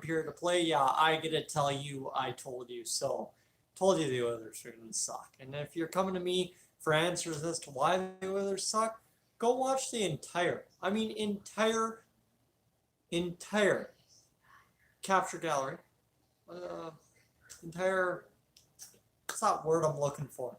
period of play, yeah, I get to tell you I told you so. Told you the Oilers are going to suck. And if you're coming to me for answers as to why the Oilers suck, go watch the entire capture gallery. Entire, what's that word I'm looking for?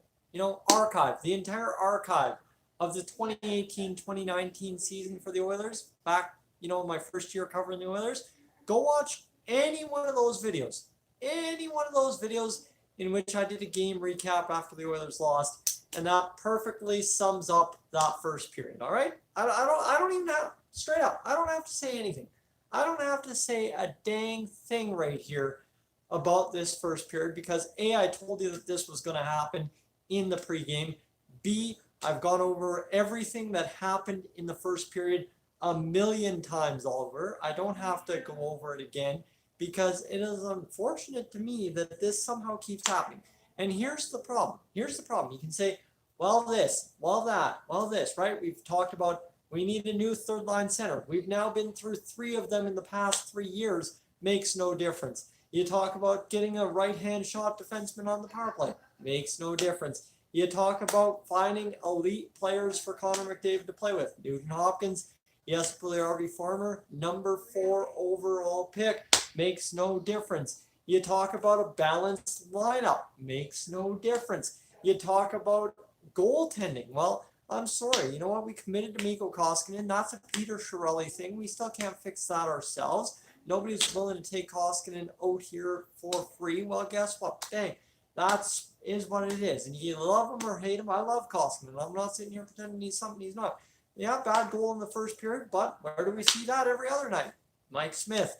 Archive. The entire archive of the 2018-2019 season for the Oilers, back, my first year covering the Oilers. Go watch any one of those videos. Any one of those videos in which I did a game recap after the Oilers lost, and that perfectly sums up that first period. All right, I don't even have, straight up, I don't have to say anything. I don't have to say a dang thing right here about this first period, because A, I told you that this was going to happen in the pregame. B, I've gone over everything that happened in the first period a million times over. I don't have to go over it again, because it is unfortunate to me that this somehow keeps happening. And here's the problem. Here's the problem. You can say, well, this, well, that, well, this, right? We've talked about we need a new third line center. We've now been through 3 of them in the past 3 years. Makes no difference. You talk about getting a right-hand shot defenseman on the power play. Makes no difference. You talk about finding elite players for Connor McDavid to play with. Nugent Hopkins, yes, Puljujärvi former, number 4 overall pick. Makes no difference. You talk about a balanced lineup. Makes no difference. You talk about goaltending. Well, I'm sorry. You know what? We committed to Mikko Koskinen. That's a Peter Chiarelli thing. We still can't fix that ourselves. Nobody's willing to take Koskinen out here for free. Well, guess what? Dang, that's what it is. And you love him or hate him. I love Koskinen. I'm not sitting here pretending he's something he's not. Yeah, bad goal in the first period, but where do we see that every other night? Mike Smith.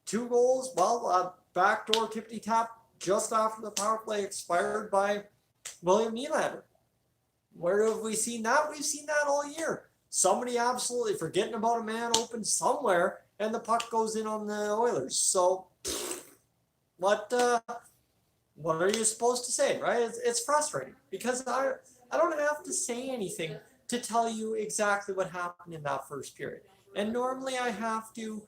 2 goals, well, backdoor tippity tap just after the power play expired by William Nylander. Where have we seen that? We've seen that all year. Somebody absolutely forgetting about a man open somewhere, and the puck goes in on the Oilers. So, what are you supposed to say, right? It's frustrating, because I don't have to say anything to tell you exactly what happened in that first period. And normally I have to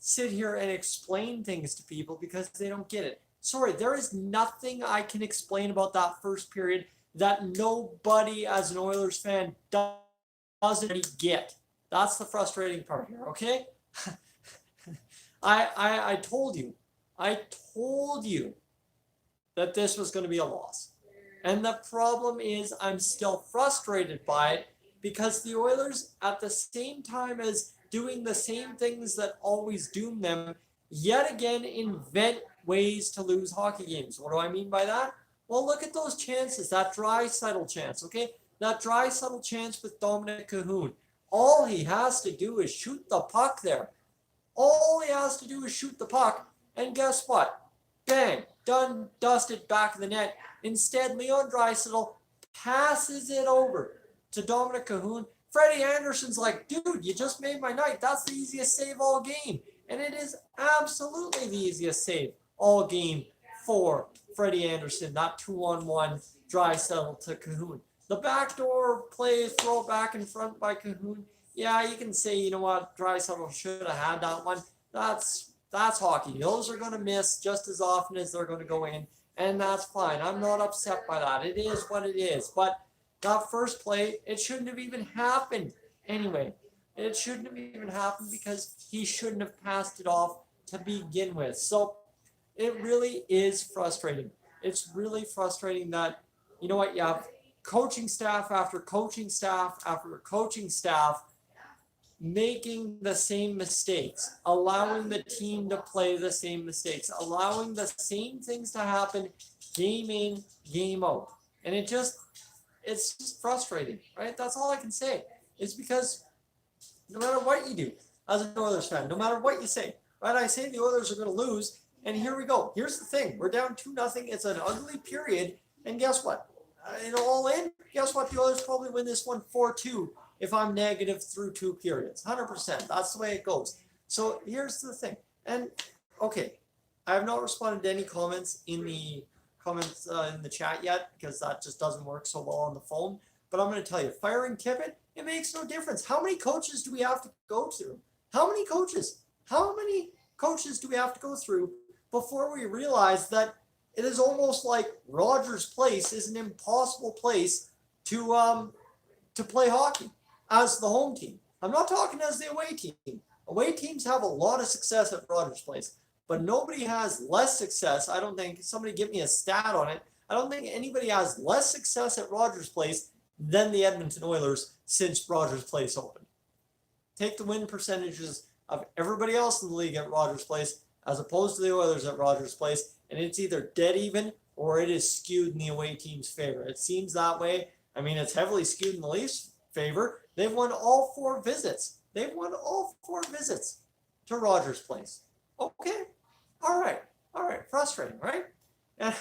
sit here and explain things to people because they don't get it. Sorry, there is nothing I can explain about that first period that nobody as an Oilers fan doesn't get. That's the frustrating part here, okay? I told you that this was going to be a loss. And the problem is I'm still frustrated by it, because the Oilers, at the same time as doing the same things that always doom them, yet again invent ways to lose hockey games. What do I mean by that? Well, look at those chances, that Draisaitl chance, okay? That Draisaitl chance with Dominic Cahoon. All he has to do is shoot the puck there. All he has to do is shoot the puck, and guess what? Bang, done, dusted, back of the net. Instead, Leon Draisaitl passes it over to Dominic Cahoon. Freddie Anderson's like, dude, you just made my night. That's the easiest save all game. And it is absolutely the easiest save all game for Freddie Anderson. That 2-on-1 Draisaitl to Cahoon. The backdoor play, throw back in front by Cahoon. Yeah, you can say, you know what, Draisaitl should have had that one. That's hockey. Those are going to miss just as often as they're going to go in. And that's fine. I'm not upset by that. It is what it is. But that first play, it shouldn't have even happened anyway. It shouldn't have even happened, because he shouldn't have passed it off to begin with. So it really is frustrating. It's really frustrating that, you know what, you have coaching staff after coaching staff after coaching staff making the same mistakes, allowing the team to play the same mistakes, allowing the same things to happen game in, game out. And it's just frustrating, right? That's all I can say. It's because no matter what you do as an Oilers fan, no matter what you say, right? I say the Oilers are going to lose, and here we go. Here's the thing. We're down 2-0. It's an ugly period, and guess what? All in, guess what? The Oilers probably win this one 4-2 if I'm negative through 2 periods. 100%. That's the way it goes. So here's the thing. And, okay, I have not responded to any comments in the chat yet, because that just doesn't work so well on the phone. But I'm going to tell you, firing Tippett, it makes no difference. How many coaches do we have to go through? How many coaches? How many coaches do we have to go through before we realize that it is almost like Rogers Place is an impossible place to play hockey as the home team. I'm not talking as the away team. Away teams have a lot of success at Rogers Place, but nobody has less success. I don't think, somebody give me a stat on it. I don't think anybody has less success at Rogers Place than the Edmonton Oilers since Rogers Place opened. Take the win percentages of everybody else in the league at Rogers Place as opposed to the Oilers at Rogers Place, and it's either dead even or it is skewed in the away team's favor. It seems that way. I mean, it's heavily skewed in the Leafs' favor. They've won all 4 visits. They've won all 4 visits to Rogers Place. Okay. All right. Frustrating, right? And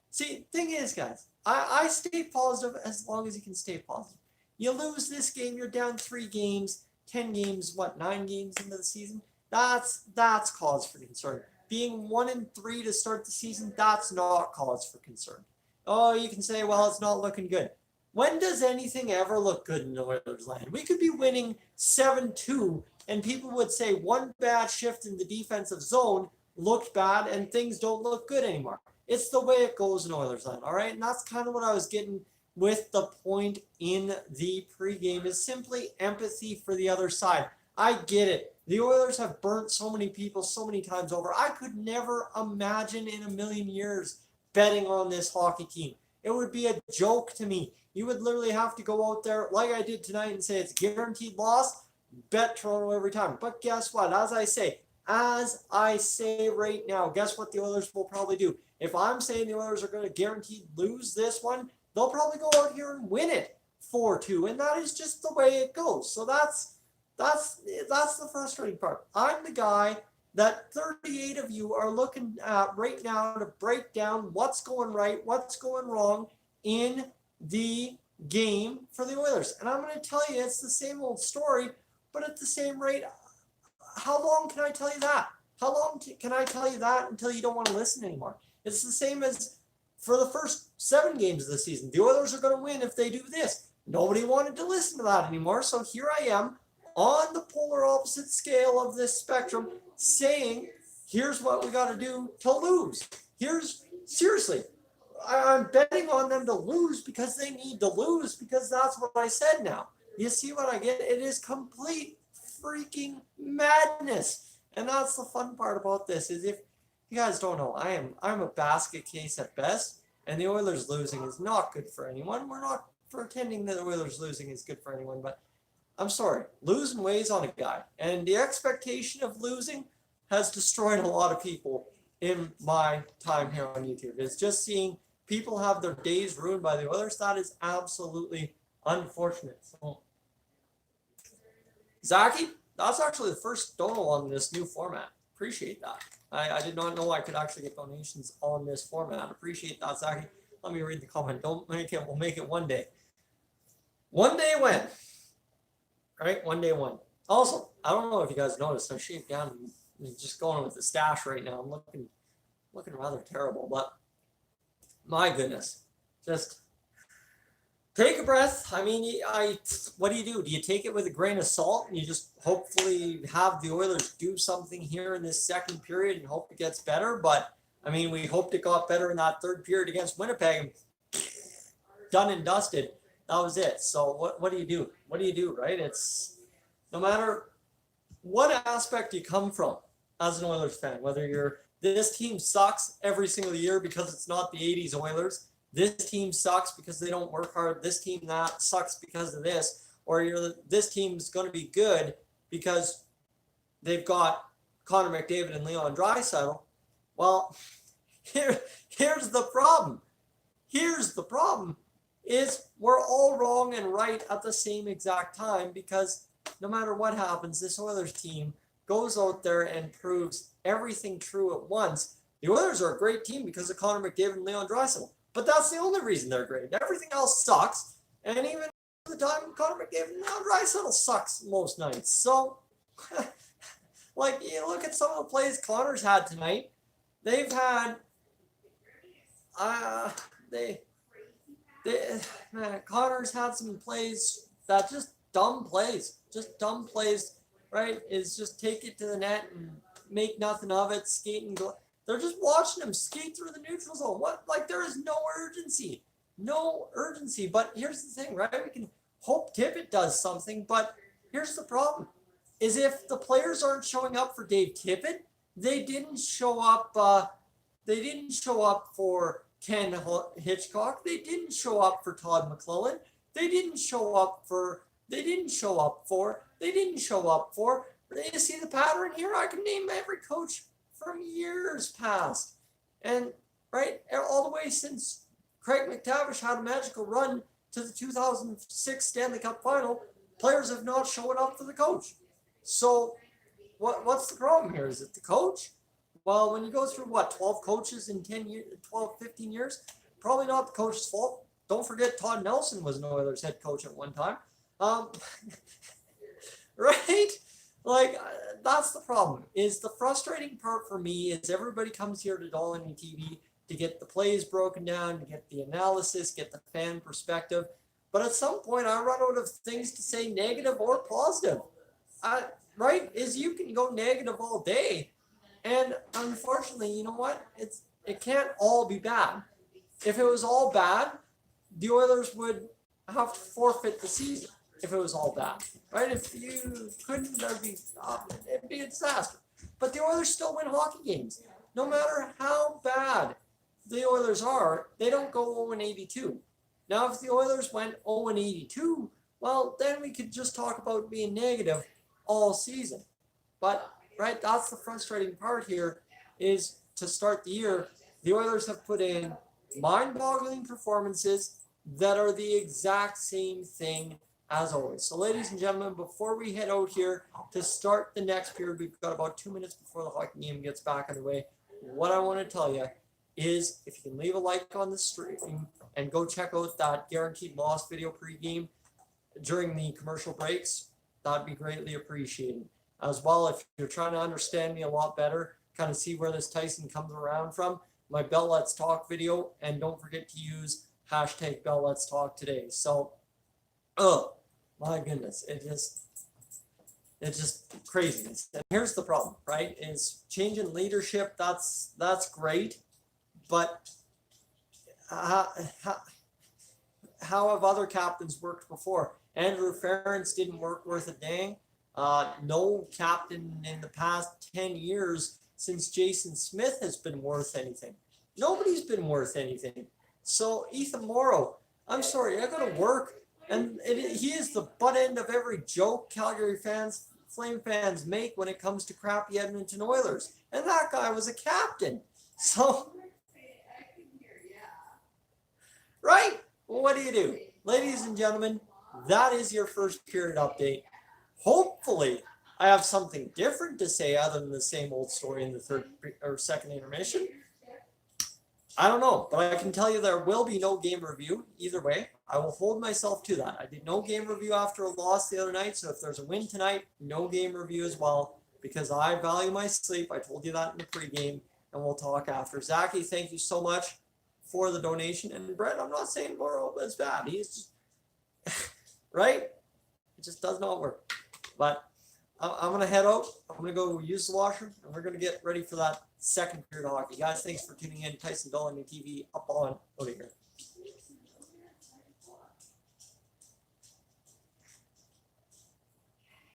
see, thing is, guys, I stay positive as long as you can stay positive. You lose this game, you're down 3 games, 10 games, 9 games into the season? That's cause for concern. Being 1-3 to start the season, that's not cause for concern. Oh, you can say, well, it's not looking good. When does anything ever look good in Oilers land? We could be winning 7-2, and people would say one bad shift in the defensive zone looked bad, and things don't look good anymore. It's the way it goes in Oilers land, all right? And that's kind of what I was getting with the point in the pregame, is simply empathy for the other side. I get it. The Oilers have burnt so many people so many times over. I could never imagine in a million years betting on this hockey team. It would be a joke to me. You would literally have to go out there like I did tonight and say it's guaranteed loss, bet Toronto every time. But guess what? As I say right now, guess what the Oilers will probably do? If I'm saying the Oilers are going to guaranteed lose this one, they'll probably go out here and win it 4-2, and that is just the way it goes. So that's the frustrating part. I'm the guy that 38 of you are looking at right now to break down what's going right, what's going wrong in the game for the Oilers. And I'm going to tell you it's the same old story, but at the same rate, how long can I tell you that? How long can I tell you that until you don't want to listen anymore? It's the same as for the first 7 games of the season. The Oilers are going to win if they do this. Nobody wanted to listen to that anymore, so here I am on the polar opposite scale of this spectrum saying, here's what we got to do to lose. Seriously, I'm betting on them to lose because they need to lose, because that's what I said now. You see what I get? It is complete freaking madness. And that's the fun part about this, is if you guys don't know, I'm a basket case at best, and the Oilers losing is not good for anyone. We're not pretending that the Oilers losing is good for anyone, but I'm sorry, losing weighs on a guy. And the expectation of losing has destroyed a lot of people in my time here on YouTube. It's just seeing people have their days ruined by the Oilers. That is absolutely unfortunate. So, Zachy, that's actually the first dono on this new format. Appreciate that. I did not know I could actually get donations on this format. Appreciate that, Zachy. Let me read the comment. Don't make it. We'll make it one day. One day when. Right? One day when. Also, I don't know if you guys noticed, I shaved down and just going with the stash right now. I'm looking rather terrible, but my goodness. Just take a breath. I mean, what do? Do you take it with a grain of salt and you just hopefully have the Oilers do something here in this second period and hope it gets better? But, I mean, we hoped it got better in that third period against Winnipeg. Done and dusted. That was it. So what do you do? What do you do, right? It's no matter what aspect you come from as an Oilers fan, whether you're this team sucks every single year because it's not the 80s Oilers, this team sucks because they don't work hard, this team that sucks because of this, or this team's going to be good because they've got Connor McDavid and Leon Draisaitl. Well, here's the problem. Here's the problem is we're all wrong and right at the same exact time, because no matter what happens, this Oilers team goes out there and proves everything true at once. The Oilers are a great team because of Connor McDavid and Leon Draisaitl. But that's the only reason they're great. Everything else sucks. And even the time Connor McDavid and Leon Draisaitl sucks most nights. So, like, you look at some of the plays Connor's had tonight. They've had, Connor's had some plays just dumb plays, right? Is just take it to the net and make nothing of it, skate and go. They're just watching him skate through the neutral zone. What? Like, there is no urgency. No urgency. But here's the thing, right? We can hope Tippett does something, but here's the problem. Is if the players aren't showing up for Dave Tippett, they didn't show up for Ken Hitchcock. They didn't show up for Todd McClellan. They didn't show up for. You see the pattern here? I can name every coach from years past. And right, all the way since Craig McTavish had a magical run to the 2006 Stanley Cup final, players have not shown up for the coach. So what's the problem here? Is it the coach? Well, when you go through 12 coaches in 10 years, 12, 15 years, probably not the coach's fault. Don't forget Todd Nelson was an Oilers head coach at one time. Right? Like, that's the problem. Is the frustrating part for me is everybody comes here to Dolly TV to get the plays broken down, to get the analysis, get the fan perspective. But at some point, I run out of things to say negative or positive. Right? Is you can go negative all day. And unfortunately, you know what? It can't all be bad. If it was all bad, the Oilers would have to forfeit the season. If it was all bad, right? If you couldn't, it'd be a disaster. But the Oilers still win hockey games. No matter how bad the Oilers are, they don't go 0-82. Now, if the Oilers went 0-82, well, then we could just talk about being negative all season. But, right, that's the frustrating part here is to start the year, the Oilers have put in mind-boggling performances that are the exact same thing as always. So, ladies and gentlemen, before we head out here to start the next period, we've got about 2 minutes before the hockey game gets back underway. What I want to tell you is if you can leave a like on the stream and go check out that guaranteed loss video pregame during the commercial breaks, that'd be greatly appreciated. As well, if you're trying to understand me a lot better, kind of see where this Tyson comes around from, my Bell Let's Talk video, and don't forget to use hashtag Bell Let's Talk today. So, my goodness, it's just craziness. And here's the problem, right? Is changing leadership. That's great, but how have other captains worked before? Andrew Ferentz didn't work worth a dang. No captain in the past 10 years since Jason Smith has been worth anything. Nobody's been worth anything. So Ethan Morrow, I'm sorry, I got to work. And he is the butt end of every joke Calgary fans, Flame fans make when it comes to crappy Edmonton Oilers. And that guy was a captain. So, right? Well, what do? Ladies and gentlemen, that is your first period update. Hopefully, I have something different to say other than the same old story in the third or second intermission. I don't know, but I can tell you there will be no game review either way. I will hold myself to that. I did no game review after a loss the other night, so if there's a win tonight, no game review as well, because I value my sleep. I told you that in the pregame, and we'll talk after. Zachy, thank you so much for the donation. And Brett, I'm not saying Morrow is bad. He's just, right? It just does not work. But I'm going to head out. I'm going to go use the washroom, and we're going to get ready for that second period of hockey. Guys, thanks for tuning in. Tyson Dolan TV up on out of here.